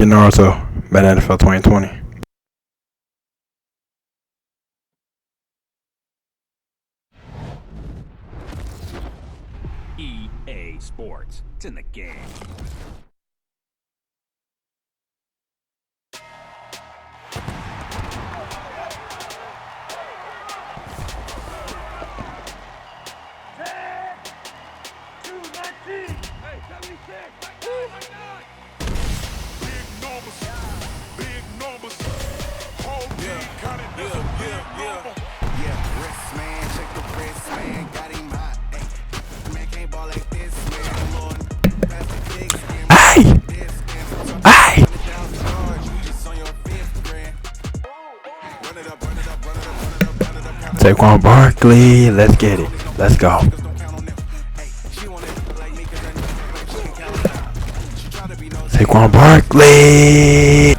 CBT Naruto, Madden NFL 2020. EA Sports. It's in the game. Hey! Saquon Barkley, let's get it. Let's go. Saquon Barkley.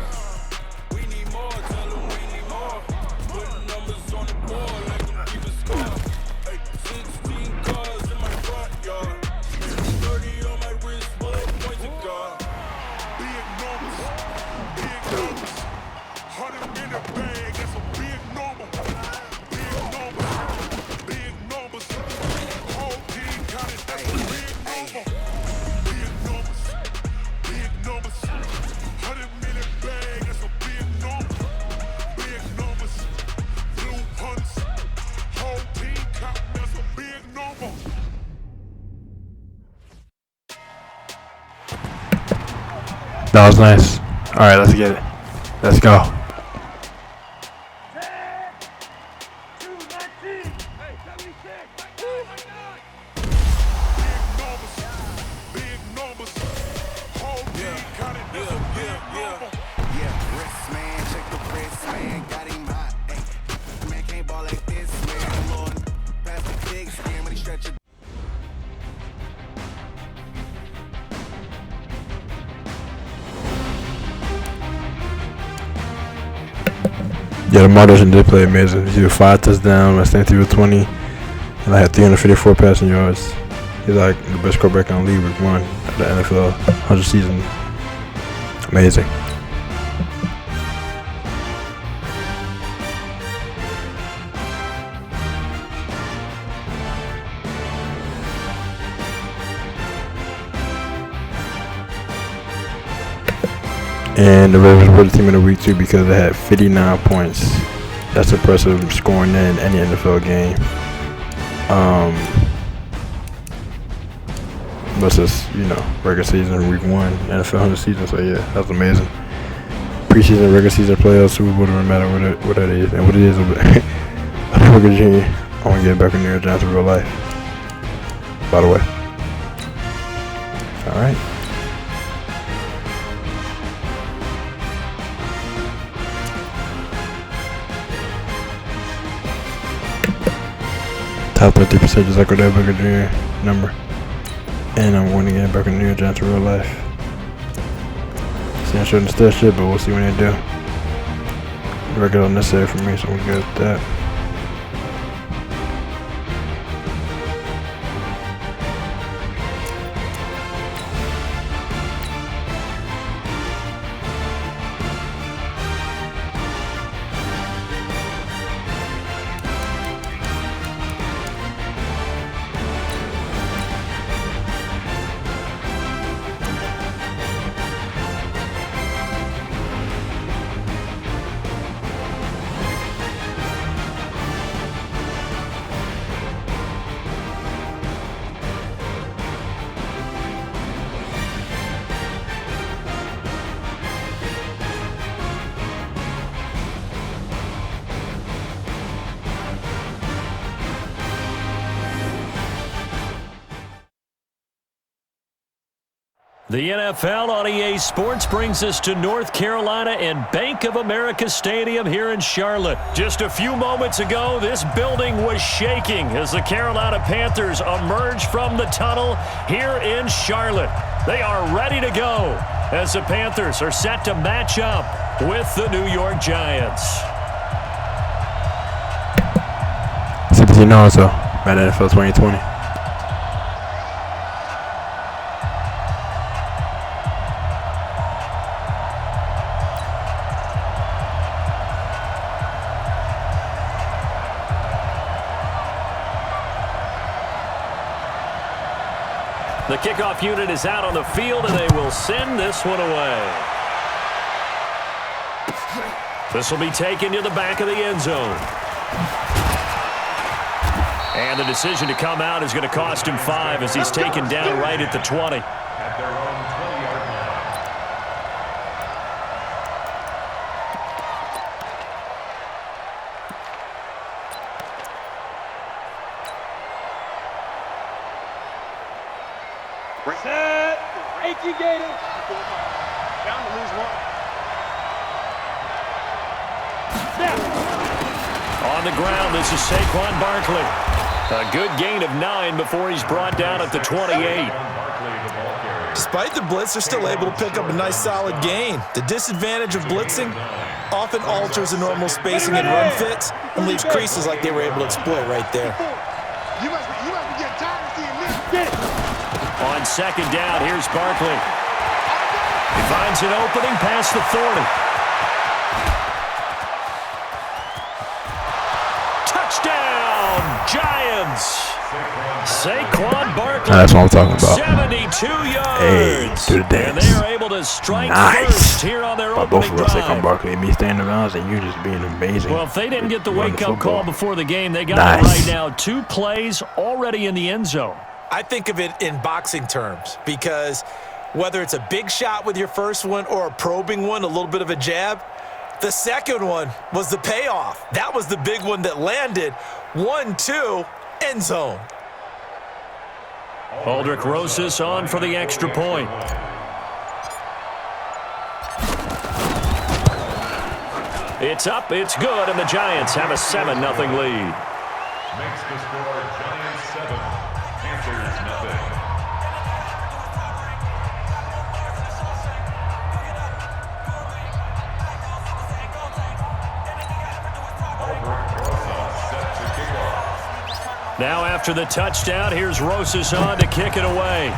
That was nice. Alright, let's get it. Let's go. Yeah, Lamar Jackson did play amazing. He threw 5 touchdowns, I think he was 20, and I had 354 passing yards. He's like the best quarterback in the league with one of the NFL 100 season. Amazing. And the Ravens were the team of the week too because they had 59 points. That's impressive scoring in any NFL game. Versus, regular season, week 1, NFL 100 season. So yeah, that was amazing. Preseason, regular season, playoffs, Super Bowl, doesn't matter what that is. And what it is, Virginia, I want to get back in New York Giants in real life. By the way. Alright. Top 30% just like Odell Beckham Jr. number. And I'm going to get back in New York Giants in real life. See, I shouldn't still shit, but we'll see when they do. The record unnecessary for me, so we'll get that. The NFL on EA Sports brings us to North Carolina and Bank of America Stadium here in Charlotte. Just a few moments ago, this building was shaking as the Carolina Panthers emerged from the tunnel here in Charlotte. They are ready to go as the Panthers are set to match up with the New York Giants. CBT Naruto, Madden NFL 2020. kickoff unit is out on the field, and they will send this one away. This will be taken to the back of the end zone. And the decision to come out is going to cost him 5 as he's taken down right at the 20. At their own 20-yard line. Set. Ranky Gator. Down to lose one. On the ground, this is Saquon Barkley. A good gain of 9 before he's brought down at the 28. Despite the blitz, they're still able to pick up a nice solid gain. The disadvantage of blitzing often alters the normal spacing and run fits and leaves creases like they were able to exploit right there. You must be getting tired of seeing this. Get it. On second down, here's Barkley. He finds an opening past the 40. Touchdown, Giants! Saquon Barkley. That's what I'm talking about. 72 yards. Hey, do the dance. And they are able to strike Nice. first here on their By both opening of us, drive. Saquon Barkley and me staying around, and you just being amazing. Well, if they didn't get the Run wake-up football. call before the game, they got Nice. it right now. 2 plays already in the end zone. I think of it in boxing terms because whether it's a big shot with your first one or a probing one, a little bit of a jab, the second one was the payoff. That was the big one that landed. 1-2, end zone. Aldrich Rosas on for the extra point. It's up, it's good, and the Giants have a 7-0 lead. Makes the score Giants 7, Panthers nothing. Now after the touchdown, here's Rosas on to kick it away.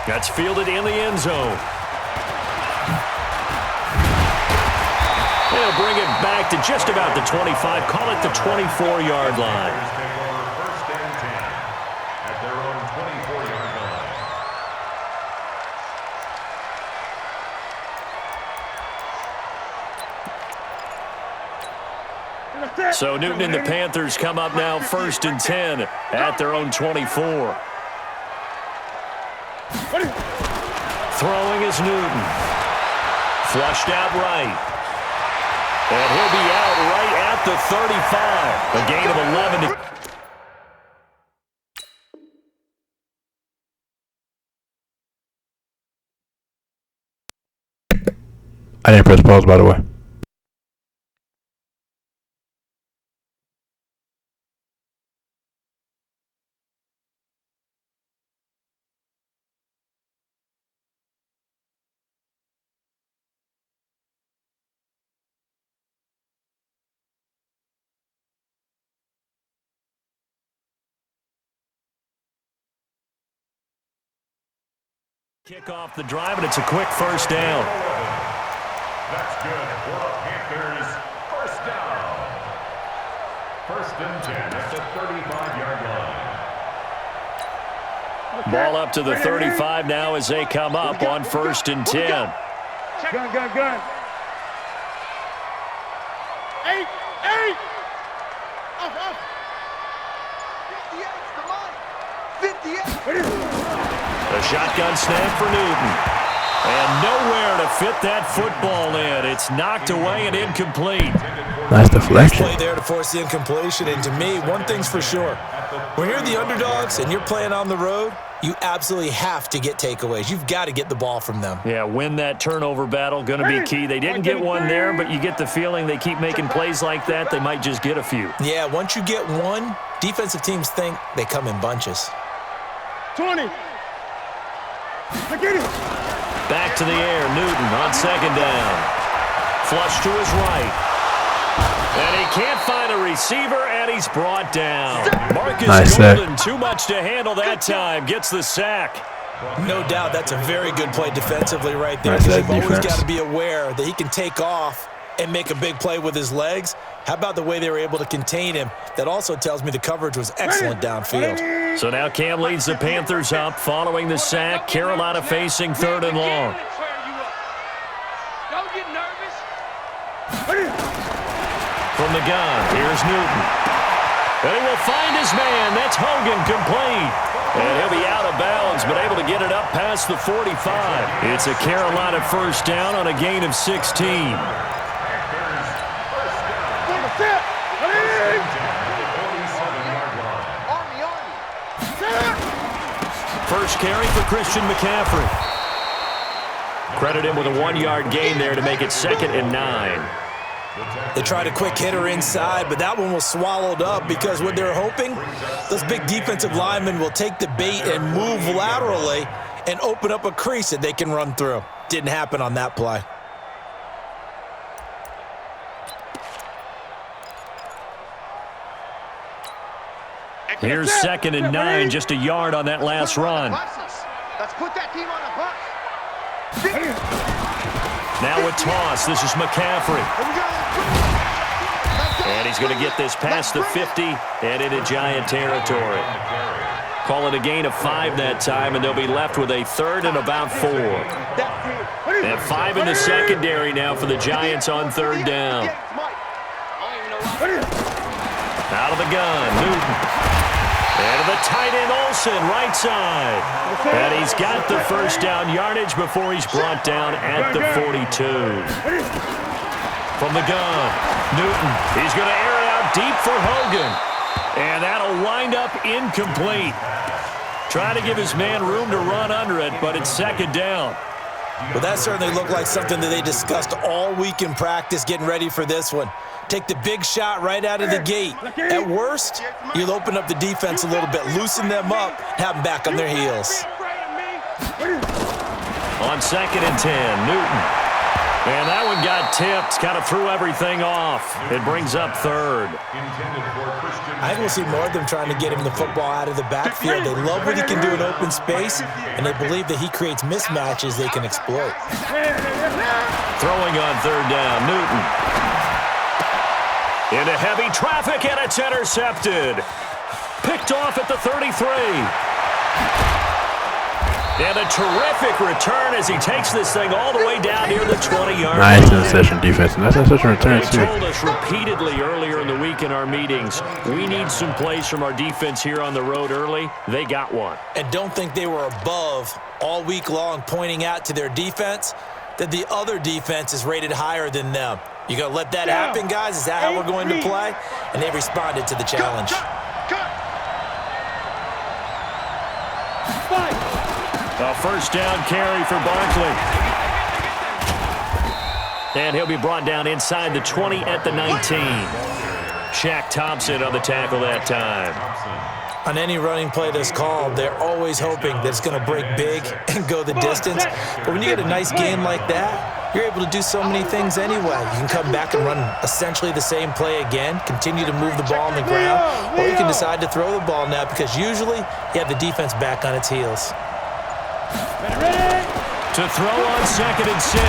That's fielded in the end zone. They'll bring it back to just about the 25, call it the 24-yard line. Take over first and 10 at their own 24-yard line. So Newton and the Panthers come up now first and 10 at their own 24. Throwing is Newton. Flushed out right. And he'll be out right at the 35. A gain of 11. I didn't press pause, by the way. Kick off the drive, and it's a quick first down. That's good for the Panthers. First down. First and 10 at the 35-yard line. Ball up to the 35 now as they come up on first and 10. Gun. 8. Off. 58. Come on. 58. A shotgun snap for Newton. And nowhere to fit that football in. It's knocked away and incomplete. Nice deflection. Play there to force the incompletion, and to me, one thing's for sure. When you're the underdogs and you're playing on the road, you absolutely have to get takeaways. You've got to get the ball from them. Yeah, win that turnover battle, going to be key. They didn't get one there, but you get the feeling they keep making plays like that, they might just get a few. Yeah, once you get one, defensive teams think they come in bunches. 20. Get it. Back to the air, Newton on second down. Flush to his right. And he can't find a receiver, and he's brought down. Marcus Nice Golden, too much to handle that time, gets the sack. No doubt that's a very good play defensively right there. Nice Because you've always defense. got to be aware that he can take off and make a big play with his legs. How about the way they were able to contain him? That also tells me the coverage was excellent downfield. So now Cam leads the Panthers up following the sack. Carolina facing 3rd and long. Don't get nervous. From the gun, here's Newton. And he will find his man. That's Hogan, complete. And he'll be out of bounds, but able to get it up past the 45. It's a Carolina first down on a gain of 16. First carry for Christian McCaffrey. Credit him with a 1-yard gain there to make it 2nd and 9. They tried a quick hitter inside, but that one was swallowed up because what they're hoping, those big defensive linemen will take the bait and move laterally and open up a crease that they can run through. Didn't happen on that play. Here's 2nd and 9, just a yard on that last run. Let's put that team on a bus. Now a toss. This is McCaffrey. And he's going to get this past the 50 and into Giant territory. Call it a gain of 5 that time, and they'll be left with a 3rd and about 4. And 5 in the secondary now for the Giants on 3rd down. Out of the gun, Newton. And to the tight end, Olsen, right side. And he's got the first down yardage before he's brought down at the 42. From the gun, Newton. He's going to air it out deep for Hogan. And that'll wind up incomplete. Trying to give his man room to run under it, but it's 2nd down. Well, that certainly looked like something that they discussed all week in practice getting ready for this one. Take the big shot right out of the gate. At worst, you'll open up the defense a little bit, loosen them up, have them back on their heels. On 2nd and 10, Newton. And that one got tipped, kind of threw everything off. It brings up 3rd. I think we'll see more of them trying to get him the football out of the backfield. They love what he can do in open space, and they believe that he creates mismatches they can exploit. Throwing on 3rd down, Newton. Into heavy traffic, and it's intercepted. Picked off at the 33. And a terrific return as he takes this thing all the way down near the 20-yard line. Nice interception defense. Nice interception return, They too. told us repeatedly earlier in the week in our meetings, we need some plays from our defense here on the road early. They got one. And don't think they were above all week long pointing out to their defense that the other defense is rated higher than them. You going to let that happen, guys? Is that how we're going to play? And they responded to the challenge. A first down carry for Barkley. And he'll be brought down inside the 20 at the 19. Shaq Thompson on the tackle that time. On any running play that's called, they're always hoping that it's going to break big and go the distance. But when you get a nice game like that, you're able to do so many things anyway. You can come back and run essentially the same play again, continue to move the ball on the ground, or you can decide to throw the ball now because usually you have the defense back on its heels. To throw on 2nd and 6.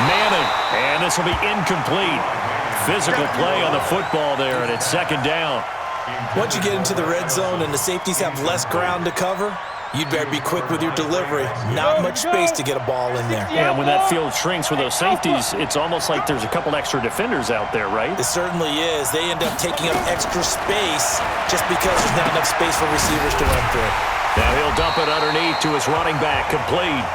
Manning. And this will be incomplete. Physical play on the football there, and it's 2nd down. Once you get into the red zone and the safeties have less ground to cover, you'd better be quick with your delivery. Not much space to get a ball in there. Yeah, when that field shrinks with those safeties, it's almost like there's a couple extra defenders out there, right? It certainly is. They end up taking up extra space just because there's not enough space for receivers to run through. Now he'll dump it underneath to his running back, complete.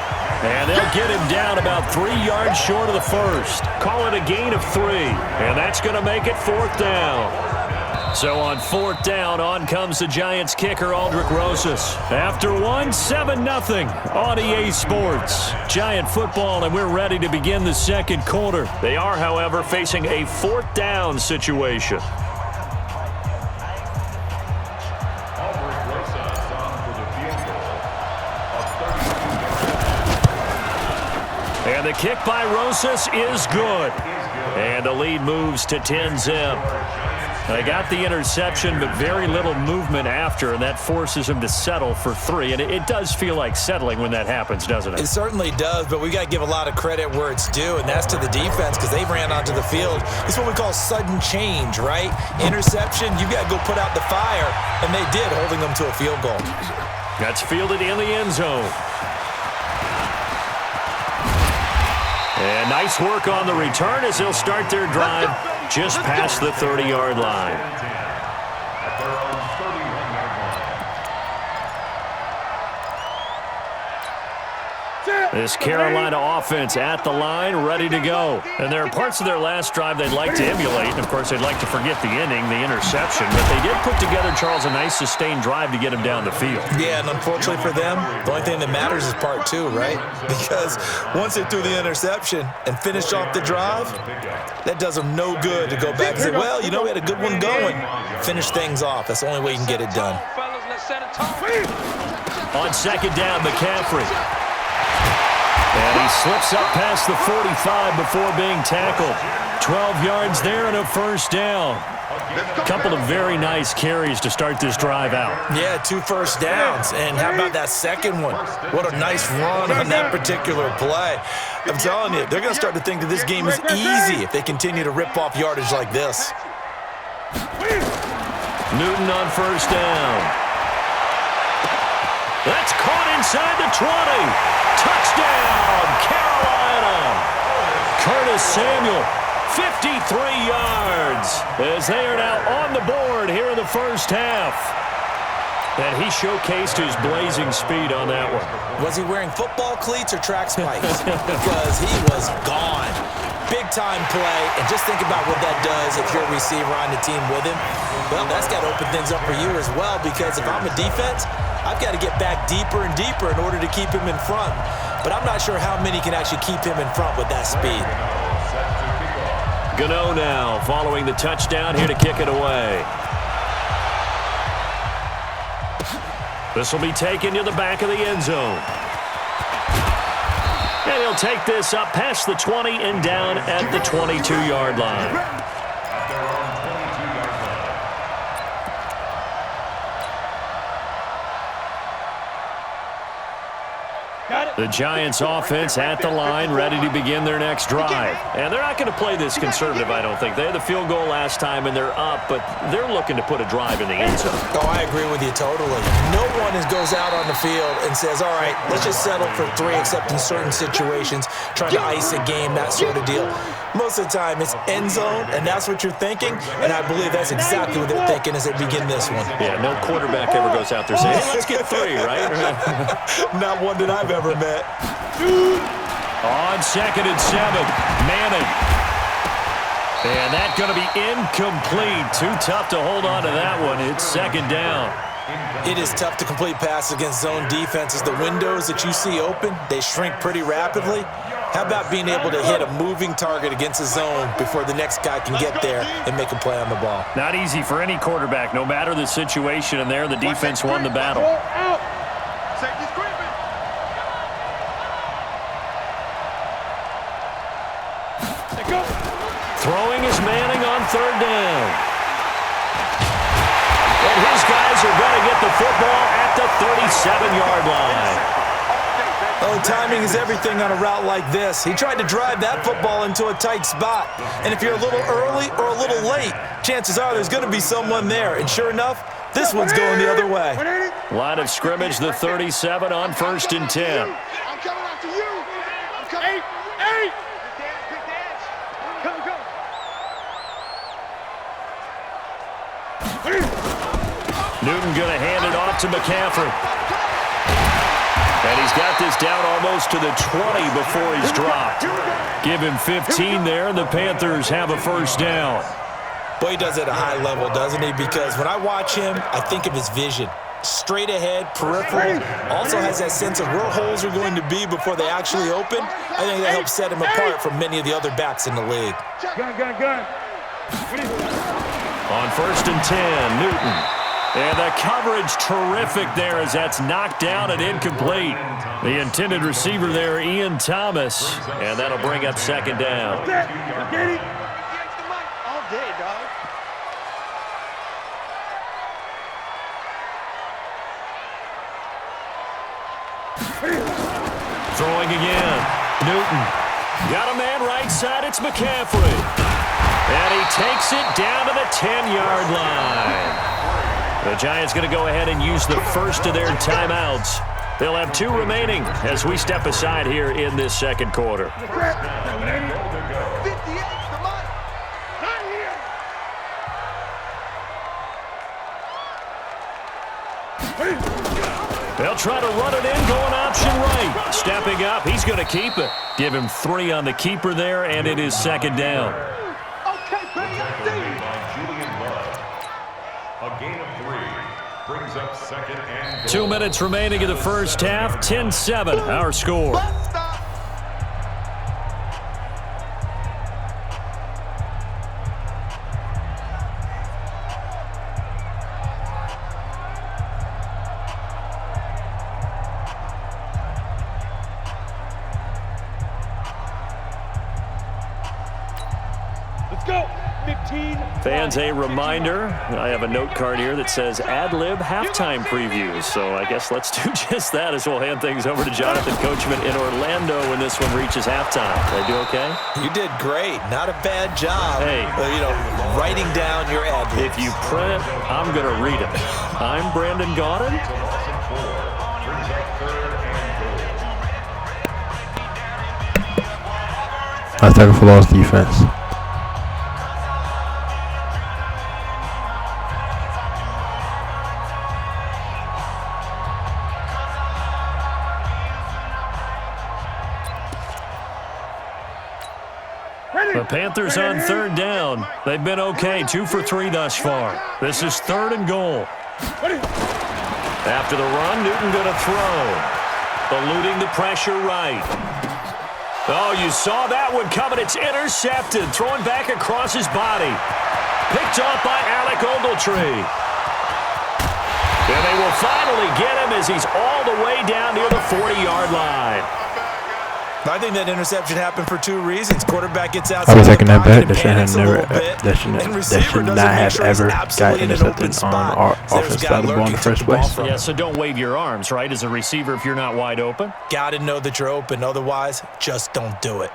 And they'll get him down about 3 yards short of the first. Call it a gain of 3. And that's going to make it 4th down. So on 4th down, on comes the Giants kicker, Aldrick Rosas. After one, 7-0 on EA Sports. Giant football, and we're ready to begin the 2nd quarter. They are, however, facing a 4th down situation. And the kick by Rosas is good. And the lead moves to 10-zip. They got the interception, but very little movement after, and that forces him to settle for 3. And it does feel like settling when that happens, doesn't it? It certainly does, but we got to give a lot of credit where it's due, and that's to the defense because they ran onto the field. It's what we call sudden change, right? Interception, you got to go put out the fire, and they did, holding them to a field goal. That's fielded in the end zone. And nice work on the return as they'll start their drive just past the 30-yard line. At their own 31-yard line. This Carolina offense at the line, ready to go. And there are parts of their last drive they'd like to emulate. And, of course, they'd like to forget the ending, the interception. But they did put together, Charles, a nice sustained drive to get him down the field. Yeah, and unfortunately for them, the only thing that matters is part 2, right? Because once they threw the interception and finished off the drive, that does them no good to go back and say, well, you know, we had a good one going. Finish things off. That's the only way you can get it done. On second down, McCaffrey. And he slips up past the 45 before being tackled. 12 yards there and a first down. A couple of very nice carries to start this drive out. Yeah, 2 first downs. And how about that second one? What a nice run on that particular play. I'm telling you, they're going to start to think that this game is easy if they continue to rip off yardage like this. Newton on first down. That's caught inside the 20. Touchdown, Carolina. Curtis Samuel, 53 yards, as they are now on the board here in the first half. And he showcased his blazing speed on that one. Was he wearing football cleats or track spikes? Because he was gone. Big-time play, and just think about what that does if you're a receiver on the team with him. Well, that's got to open things up for you as well, because if I'm a defense, I've got to get back deeper and deeper in order to keep him in front. But I'm not sure how many can actually keep him in front with that speed. Gano now following the touchdown here to kick it away. This will be taken to the back of the end zone. And he'll take this up past the 20 and down at the 22-yard line. The Giants offense at the line, ready to begin their next drive. And they're not going to play this conservative, I don't think. They had the field goal last time, and they're up, but they're looking to put a drive in the end zone. Oh, I agree with you totally. No one goes out on the field and says, all right, let's just settle for 3, except in certain situations, trying to ice a game, that sort of deal. Most of the time, it's end zone, and that's what you're thinking, and I believe that's exactly what they're thinking as they begin this one. Yeah, no quarterback ever goes out there saying, hey, let's get 3, right? Not one that I've ever met. On second and 7, Manning. And that's going to be incomplete. Too tough to hold on to that one. It's second down. It is tough to complete passes against zone defenses. The windows that you see open, they shrink pretty rapidly. How about being able to hit a moving target against a zone before the next guy can get there and make a play on the ball? Not easy for any quarterback, no matter the situation. And there, the defense won the battle. Throwing is Manning on third down. And his guys are going to get the football at the 37-yard line. Oh, timing is everything on a route like this. He tried to drive that football into a tight spot. And if you're a little early or a little late, chances are there's going to be someone there. And sure enough, this one's going the other way. Line of scrimmage, the 37 on first and 10. I'm coming after you. I'm coming. Hey! Newton going to hand it off to McCaffrey. And he's got this down almost to the 20 before he's dropped. Give him 15 there, and the Panthers have a first down. Boy, he does it at a high level, doesn't he? Because when I watch him, I think of his vision. Straight ahead, peripheral, also has that sense of where holes are going to be before they actually open. I think that helps set him apart from many of the other backs in the league. Gun. On first and 10, Newton. And the coverage terrific there as that's knocked down and incomplete. The intended receiver there, Ian Thomas. And that'll bring up second down. Throwing again. Newton. Got a man right side. It's McCaffrey. And he takes it down to the 10-yard line. The Giants going to go ahead and use the first of their timeouts. They'll have 2 remaining as we step aside here in this second quarter. They'll try to run it in, going option right. Stepping up, he's going to keep it. Give him 3 on the keeper there, and it is second down. A gain of 3 brings up second and 2 minutes remaining in the first half. 10-7, our score. Fans, a reminder, I have a note card here that says ad-lib halftime previews. So I guess let's do just that as we'll hand things over to Jonathan Coachman in Orlando when this one reaches halftime. Did I do okay? You did great. Not a bad job. Hey. Writing down your ad-libs. If you print it, I'm going to read it. I'm Brandon Gaudin. Let's tackle for loss defense. The Panthers on third down. They've been okay, 2 for 3 thus far. This is 3rd and goal. After the run, Newton going to throw. Eluding the pressure right. Oh, you saw that one coming. It's intercepted. Throwing back across his body. Picked off by Alec Ogletree. And they will finally get him as he's all the way down near the 40-yard line. I think that interception happened for 2 reasons. Quarterback gets outside. I was taking that back. That should not have ever got intercepted on our offense side of the ball in the first place. Yeah, so don't wave your arms, right, as a receiver if you're not wide open. Got to know that you're open. Otherwise, just don't do it.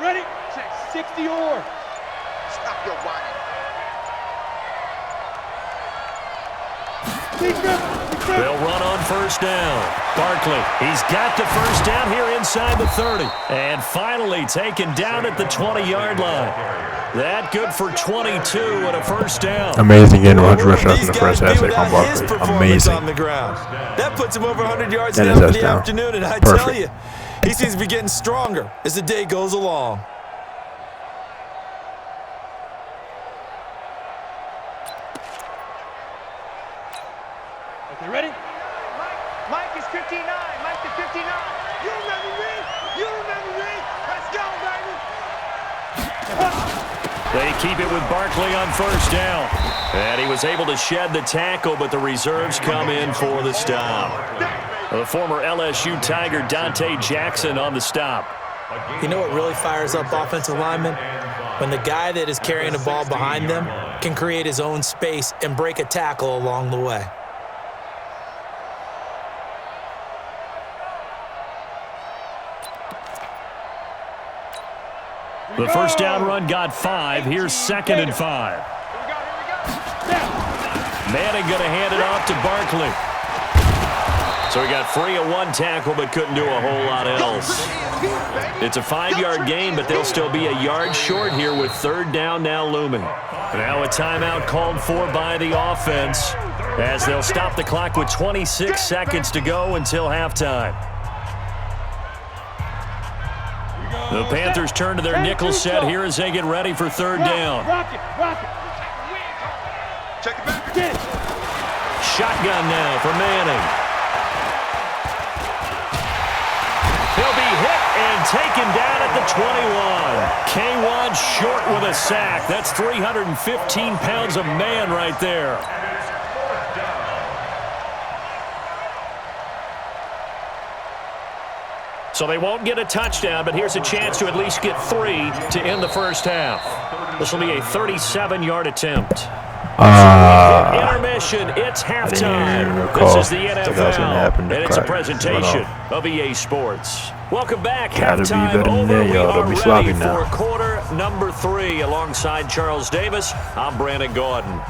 Ready? 60 or. Stop your whining. They'll run on first down. Barkley, he's got the first down here inside the 30. And finally taken down at the 20-yard line. That good for 22 and a first down. Amazing getting 100 rush yards in the first half on Barkley. Amazing. On the ground. That puts him over 100 yards and now for the afternoon, and I tell you, he seems to be getting stronger as the day goes along. Okay, ready? Mike is 59. Mike to 59. You remember me? You remember me? Let's go, baby. They keep it with Barkley on first down. And he was able to shed the tackle, but the reserves come in for the stop. The former LSU Tiger Dante Jackson on the stop. You know what really fires up offensive linemen? When the guy that is carrying the ball behind them can create his own space and break a tackle along the way. The first down run got 5. Here's 2nd and 5. Manning going to hand it off to Barkley. So he got free of 1 tackle but couldn't do a whole lot else. It's a 5-yard gain, but they'll still be a yard short here with 3rd down now looming. Now a timeout called for by the offense as they'll stop the clock with 26 seconds to go until halftime. The Panthers turn to their nickel set here as they get ready for 3rd down. Check it back again. Shotgun now for Manning. He'll be hit and and taken down at the 21. K1 short with a sack. That's 315 pounds of man right there. So they won't get a touchdown, but here's a chance to at least get 3 to end the first half. This will be a 37-yard attempt. Intermission, it's halftime. This is the NFL, and it's a presentation of EA Sports. Welcome back. Halftime over. We are ready for quarter number 3. Alongside Charles Davis, I'm Brandon Gaudin.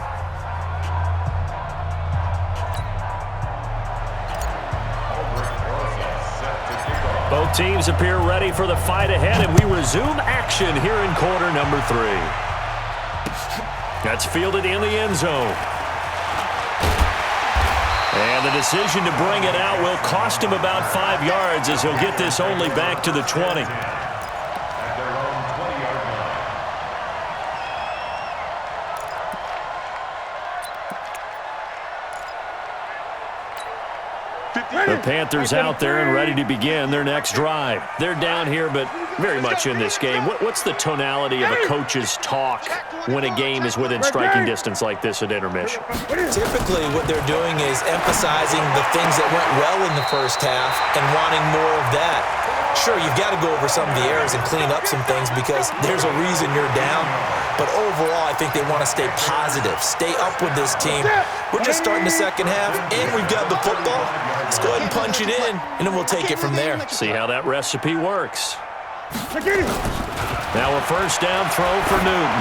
Both teams appear ready for the fight ahead, and we resume action here in quarter number 3. That's fielded in the end zone. And the decision to bring it out will cost him about 5 yards, as he'll get this only back to the 20. The Panthers out there and ready to begin their next drive. They're down here, but very much in this game. What's the tonality of a coach's talk when a game is within striking distance like this at intermission? Typically, what they're doing is emphasizing the things that went well in the first half and wanting more of that. Sure, you've got to go over some of the errors and clean up some things because there's a reason you're down. But overall, I think they want to stay positive, stay up with this team. We're just starting the second half, and we've got the football. Let's go ahead and punch it in, and then we'll take it from there. See how that recipe works. Now a first down throw for Newton.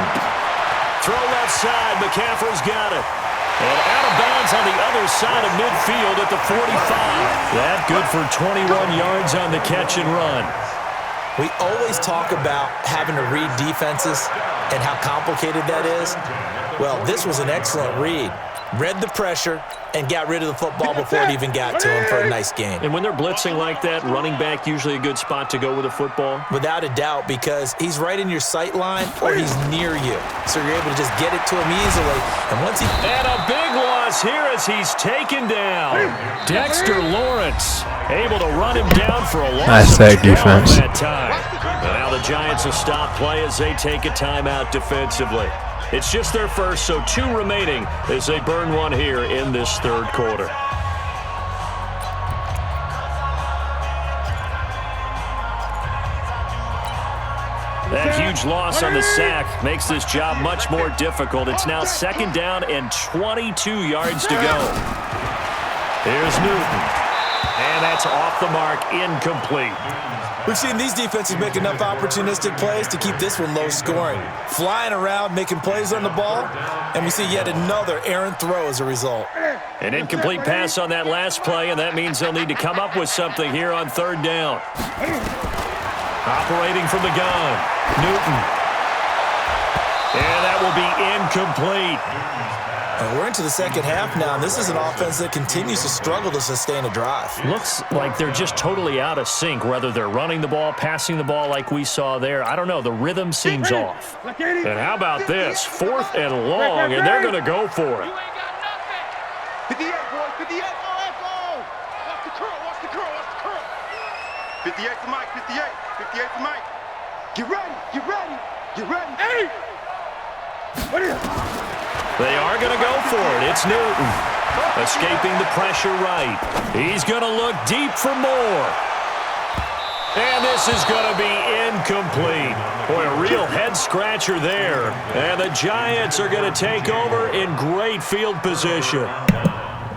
Throw left side. McCaffrey's got it. And out of bounds on the other side of midfield at the 45. That good for 21 yards on the catch and run. We always talk about having to read defenses and how complicated that is. Well, this was an excellent read. Read the pressure and got rid of the football before it even got to him for a nice game. And when they're blitzing like that, running back usually a good spot to go with a football? Without a doubt, because he's right in your sight line or he's near you. So you're able to just get it to him easily. And once he... And a big loss here as he's taken down. Dexter Lawrence able to run him down for a loss. Nice sack defense. That time. And now the Giants will stop play as they take a timeout defensively. It's just their first, so 2 remaining as they burn one here in this third quarter. That huge loss on the sack makes this job much more difficult. It's now second down and 22 yards to go. Here's Newton. And that's off the mark, incomplete. We've seen these defenses make enough opportunistic plays to keep this one low scoring. Flying around, making plays on the ball, and we see yet another errant throw as a result. An incomplete pass on that last play, and that means they'll need to come up with something here on third down. Operating from the gun, Newton. And that will be incomplete. And we're into the second half now, and this is an offense that continues to struggle to sustain a drive. Looks like they're just totally out of sync, whether they're running the ball, passing the ball like we saw there. I don't know. The rhythm seems off. And how about this? 4th and long, and they're going to go for it. 58, boys, 58, go. Watch the curl, watch the curl, watch the curl. 58 to Mike, 58 to Mike. Get ready, get ready, get ready. Hey! What is it? They are going to go for it. It's Newton. Escaping the pressure right. He's going to look deep for more. And this is going to be incomplete. Boy, a real head-scratcher there. And the Giants are going to take over in great field position.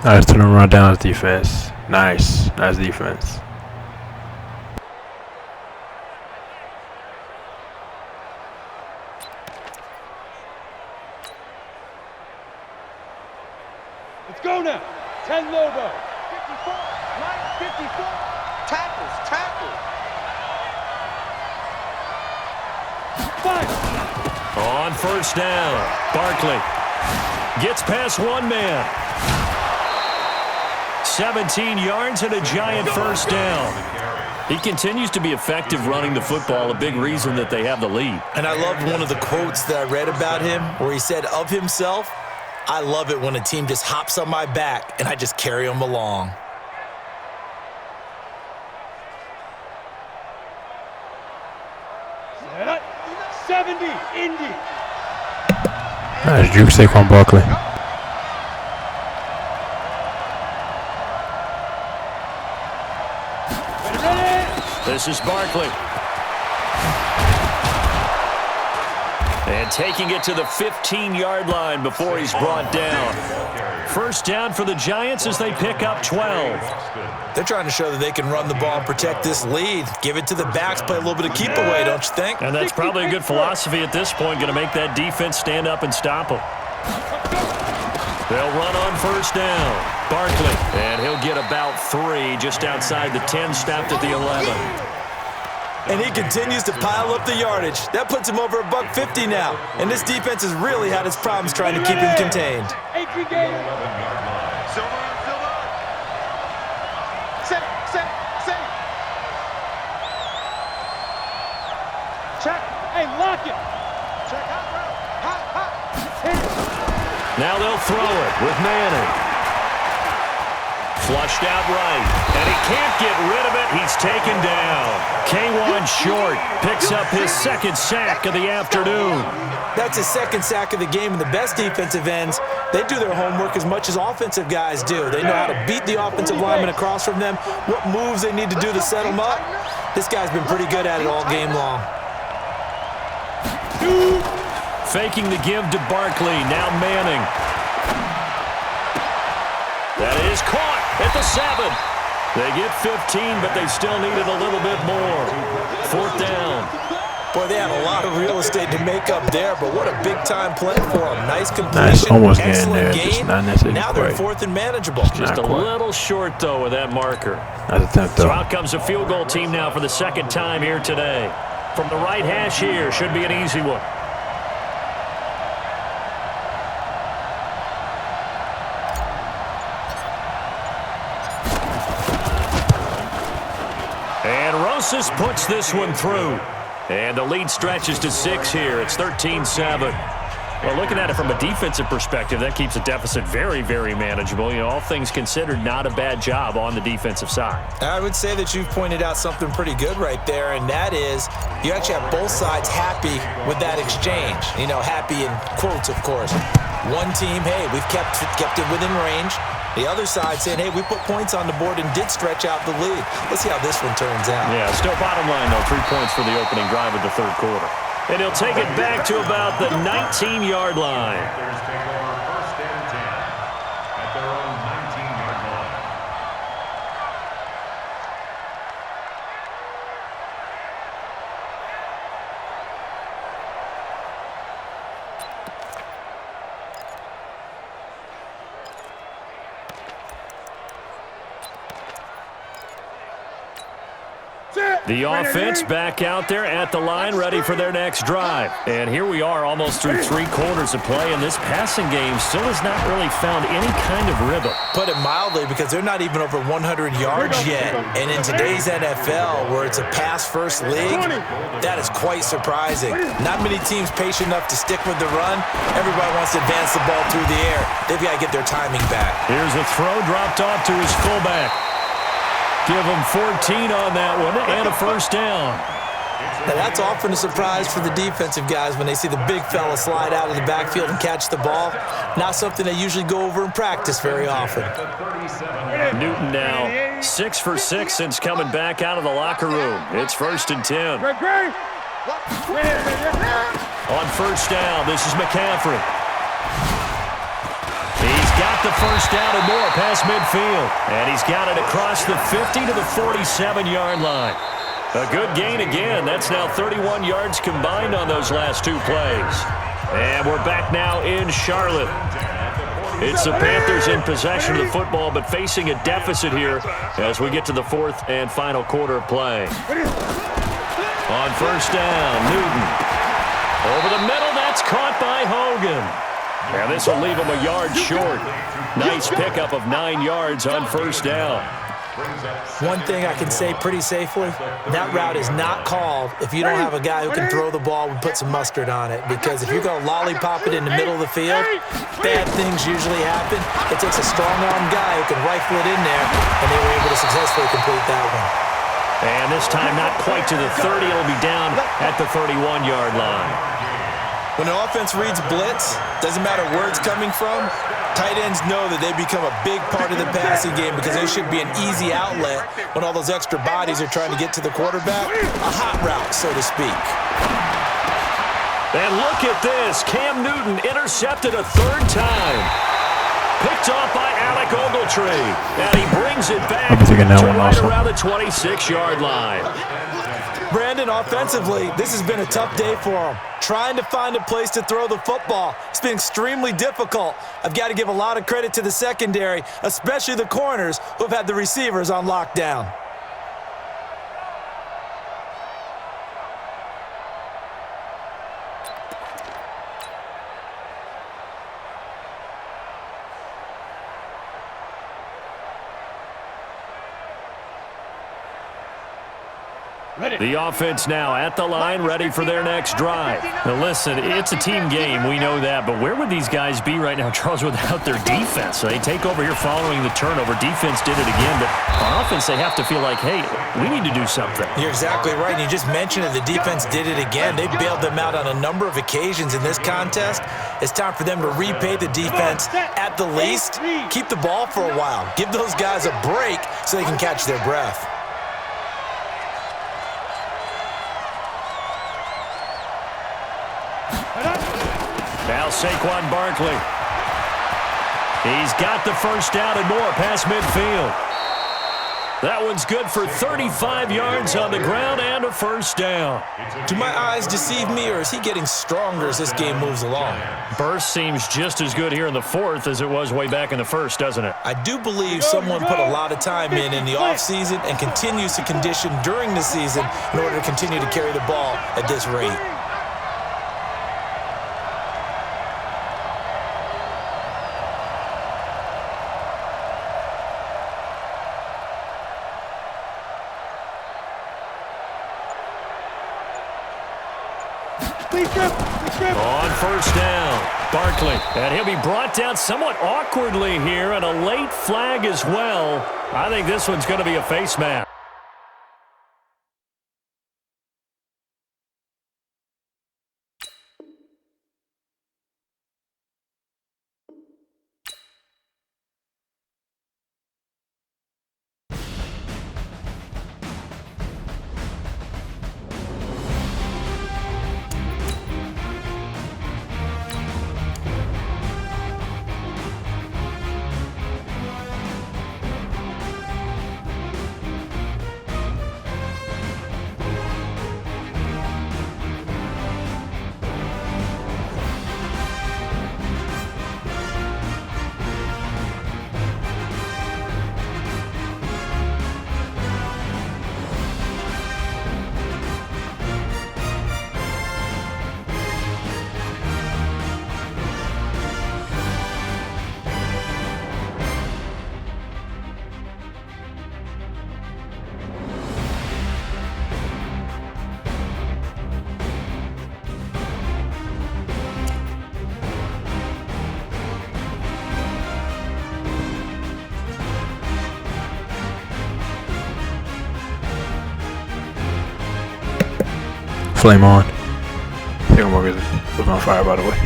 Nice to the run down defense. Nice defense. Let's go now. 10 Lobo. 54. 54. Tackles. 5. On first down, Barkley gets past one man. 17 yards and a Giant first down. He continues to be effective running the football, a big reason that they have the lead. And I loved one of the quotes that I read about him where he said of himself, I love it when a team just hops on my back and I just carry them along. Indy. Nice juke Saquon Barkley. This is Barkley. And taking it to the 15-yard line before he's brought down. First down for the Giants as they pick up 12. They're trying to show that they can run the ball and protect this lead. Give it to the backs, play a little bit of keep away, don't you think? And that's probably a good philosophy at this point, going to make that defense stand up and stop them. They'll run on first down. Barkley, and he'll get about 3 just outside the 10, stopped at the 11. And he continues to pile up the yardage. That puts him over $150 now. And this defense has really had its problems trying to keep him contained. Check. Hey, lock it. Check. Hot. Now they'll throw it with Manning. Flushed out right, and he can't get rid of it. He's taken down. K'Wan Short picks up his second sack of the afternoon. That's his second sack of the game, and the best defensive ends, they do their homework as much as offensive guys do. They know how to beat the offensive lineman across from them, what moves they need to do to set them up. This guy's been pretty good at it all game long. Faking the give to Barkley, now Manning. That is caught at the 7. They get 15, but they still needed a little bit more. Fourth down. Boy, they had a lot of real estate to make up there, but what a big-time play for them. Nice completion, Nice, almost getting there, excellent just gain. not necessarily Now they're quite. fourth and manageable. Just a quite. little short, though, with that marker. Nice attempt, So though. out comes a field goal team now for the second time here today. From the right hash here, should be an easy one. And Rosas puts this one through. And the lead stretches to 6 here. It's 13-7. Well, looking at it from a defensive perspective, that keeps the deficit very, very manageable. You know, all things considered, not a bad job on the defensive side. I would say that you've pointed out something pretty good right there, and that is you actually have both sides happy with that exchange. You know, happy in quotes, of course. One team, hey, we've kept it within range. The other side saying, hey, we put points on the board and did stretch out the lead. Let's see how this one turns out. Yeah, still bottom line, though, 3 points for the opening drive of the third quarter. And he'll take it back to about the 19-yard line. Panthers take over first and 10 at their own 19-yard line. The offense back out there at the line, ready for their next drive. And here we are almost through 3 quarters of play, and this passing game still has not really found any kind of rhythm. Put it mildly, because they're not even over 100 yards yet. And in today's NFL, where it's a pass-first league, that is quite surprising. Not many teams patient enough to stick with the run. Everybody wants to advance the ball through the air. They've got to get their timing back. Here's a throw dropped off to his fullback. Give him 14 on that one and a first down. Now, that's often a surprise for the defensive guys when they see the big fella slide out of the backfield and catch the ball. Not something they usually go over in practice very often. Newton now 6 for 6 since coming back out of the locker room. It's first and 10. On first down, this is McCaffrey. He's got the first down and more past midfield. And he's got it across the 50 to the 47-yard line. A good gain again. That's now 31 yards combined on those last 2 plays. And we're back now in Charlotte. It's the Panthers in possession of the football, but facing a deficit here as we get to the 4th and final quarter of play. On first down, Newton. Over the middle, that's caught by Hogan. And this will leave him a yard short. Nice pickup of 9 yards on first down. One thing I can say pretty safely, that route is not called if you don't have a guy who can throw the ball and put some mustard on it. Because if you're going to lollipop it in the middle of the field, bad things usually happen. It takes a strong-arm guy who can rifle it in there, and they were able to successfully complete that one. And this time not quite to the 30. It'll be down at the 31-yard line. When the offense reads blitz, doesn't matter where it's coming from, tight ends know that they become a big part of the passing game because they should be an easy outlet when all those extra bodies are trying to get to the quarterback. A hot route, so to speak. And look at this. Cam Newton intercepted a third time. Picked off by Alec Ogletree. And he brings it back to right around the 26-yard line. Brandon, offensively, this has been a tough day for him. Trying to find a place to throw the football. It's been extremely difficult. I've got to give a lot of credit to the secondary, especially the corners who have had the receivers on lockdown. The offense now at the line, ready for their next drive. Now listen, it's a team game, we know that, but where would these guys be right now, Charles, without their defense? So they take over here following the turnover. Defense did it again, but on offense they have to feel like, hey, we need to do something. You're exactly right, and you just mentioned it. The defense did it again. They bailed them out on a number of occasions in this contest. It's time for them to repay the defense at the least. Keep the ball for a while. Give those guys a break so they can catch their breath. Now Saquon Barkley. He's got the first down and more past midfield. That one's good for 35 yards on the ground and a first down. Do my eyes deceive me, or is he getting stronger as this game moves along? Burst seems just as good here in the fourth as it was way back in the first, doesn't it? I do believe someone put a lot of time in the offseason and continues to condition during the season in order to continue to carry the ball at this rate. On first down, Barkley. And he'll be brought down somewhat awkwardly here, and a late flag as well. I think this one's going to be a face mask. Flame on. Second Morgan was on fire, by the way.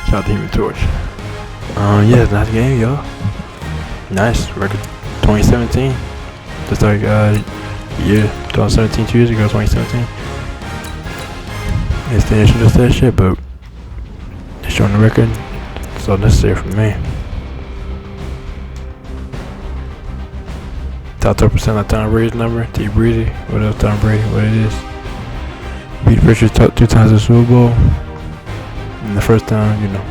Shout out to Human Torch. Yeah, it's a nice game, y'all. Nice record. 2017. Just like year 2017, 2 years ago, 2017. It's the initial just that shit, but it's showing the record. It's all necessary for me. Top 10% like Tom Brady's number, T. Breezy, what else Tom Brady, what it is. Beat Richards 2 times in the Super Bowl. And the first time, you know,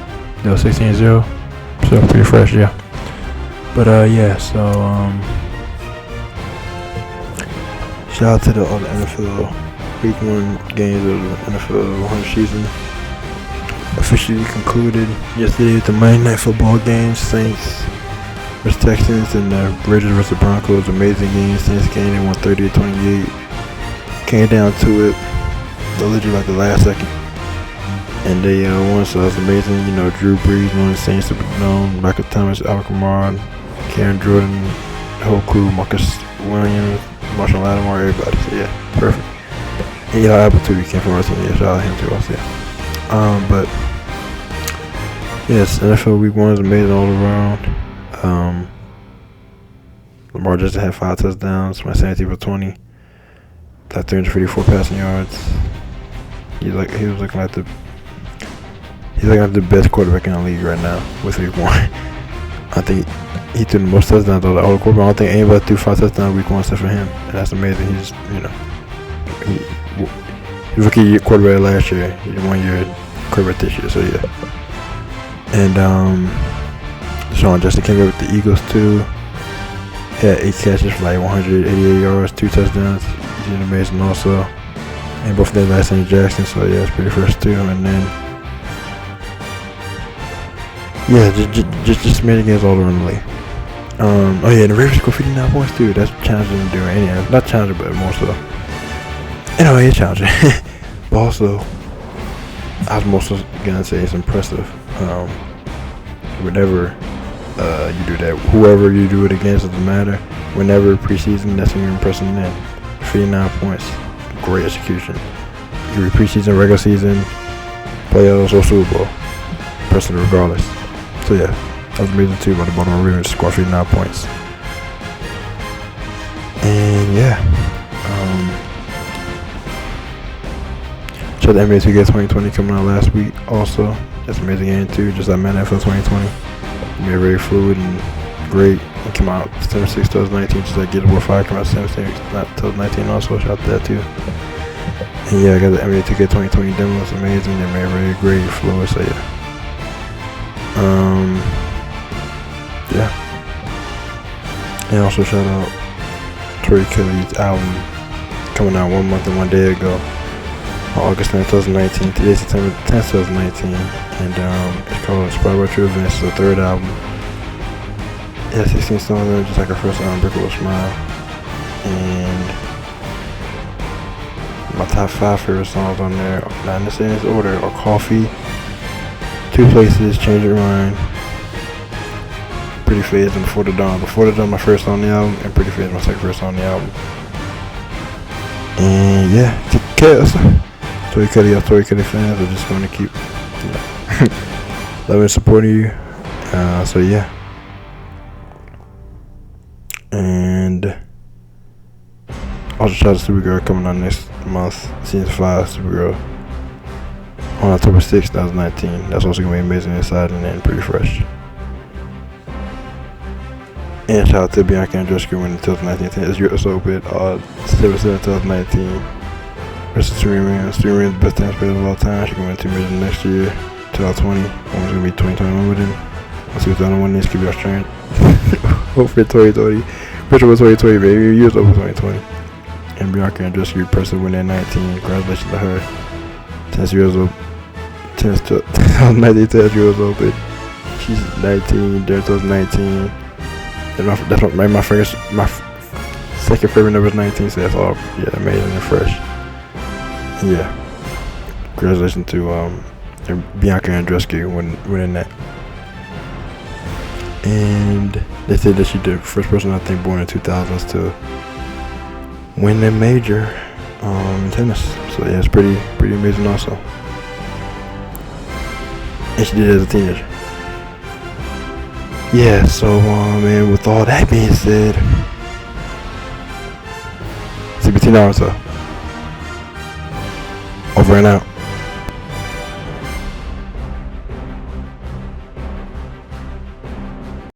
they were 16-0. So pretty fresh, yeah. But yeah, so shout out to all the NFL Week 1 games of the NFL 100 season. Officially concluded yesterday with the Monday Night Football games, Saints versus Texans and Raiders versus Broncos. Amazing game. Saints game, they won 30-28. Came down to it, literally like the last second, and they won. So that's amazing. You know, Drew Brees, one of the Saints Superdome, Michael Thomas, Alvin Kamara, Karen Jordan, the whole crew, Marcus Williams, Marshall Lattimore, everybody. So yeah, perfect. And Eli Apple too, he came from Racine. Yeah, shout out him too also. But yes, NFL Week 1 is amazing all around. Lamar Jackson had 5 touchdowns, went 17 for 20, had 354 passing yards. He was looking like the best quarterback in the league right now with Week 1. I think he threw the most touchdowns of all the quarterbacks. I don't think anybody threw 5 touchdowns Week 1 except for him, and that's amazing. He's he rookie quarterback last year. He's 1 year quarterback this year. So yeah. And Deshaun Jackson came in with the Eagles too. He had 8 catches for like 188 yards, 2 touchdowns. He's doing amazing also. And both of them last in Jackson, so yeah, it's pretty fresh too. And then yeah, just amazing games all around the league. Oh yeah, the Ravens scored 59 points too. That's challenging to do anything. Not challenging, but more so. Anyway, it's challenging. But also, I was mostly gonna say it's impressive. Whenever you do that, whoever you do it against, doesn't matter. Whenever preseason, that's when you're impressing them. 59 points, great execution. You're preseason, regular season, playoffs, or Super Bowl, impressive regardless. So yeah, that was amazing too by the Baltimore Ravens, scored 59 points. And yeah, so the NBA 2K 2020 coming out last week also. That's an amazing game too, just like Madden NFL 2020. Made very fluid and great. It came out December 6, 2019, just like Gears of War 5 came out December 6, 2019 also. Shout out to that too. And yeah, I got the NBA 2K 2020 demo. It's amazing. They made very great fluid. So yeah. Yeah. And also shout out Tori Kelly's album coming out 1 month and 1 day ago. August 9, 2019. Today's September 10, 2019. And it's called Inspired by True Events. It's the 3rd album. Yeah, 16 songs on it, just like her first album, Unbreakable Smile. And my top 5 favorite songs on there, not in this order, are Coffee, Two Places, Change Your Mind, Pretty Face, and Before the Dawn. Before the Dawn, my first song on the album, and Pretty Face, my second first song on the album. And yeah, take care. Tori Kelly, y'all Tori Kelly fans are just going to keep loving and supporting you. So yeah. And also shout out to Supergirl coming on next month, season 5 Supergirl on October 6, 2019. That's also gonna be amazing inside and pretty fresh. And shout out to Bianca Andreescu winning the 2019 tennis US Open September 7, 2019. Versus Serena. Serena is the best tennis player of all time. She can win 2 majors next year, 2020. One's gonna be 2021 with him. Let's see what the other one is. Could be Australian. Hopefully 2020. Picture was 2020, baby. US Open 2020. And Bianca Andreescu impressive win at 19. Congratulations to her. Tennis US Open. 2019 Tennis US Open. She's 19. Derek was 19. That's my first, my second favorite number is 19. So that's all, yeah, amazing and fresh. Yeah, congratulations to Bianca Andreescu winning that. And they said that she's the first person I think born in 2000s to win a major in tennis. So yeah, it's pretty amazing also. And she did it as a teenager. Yeah, so man, with all that being said, CBT Naruto. Over and out.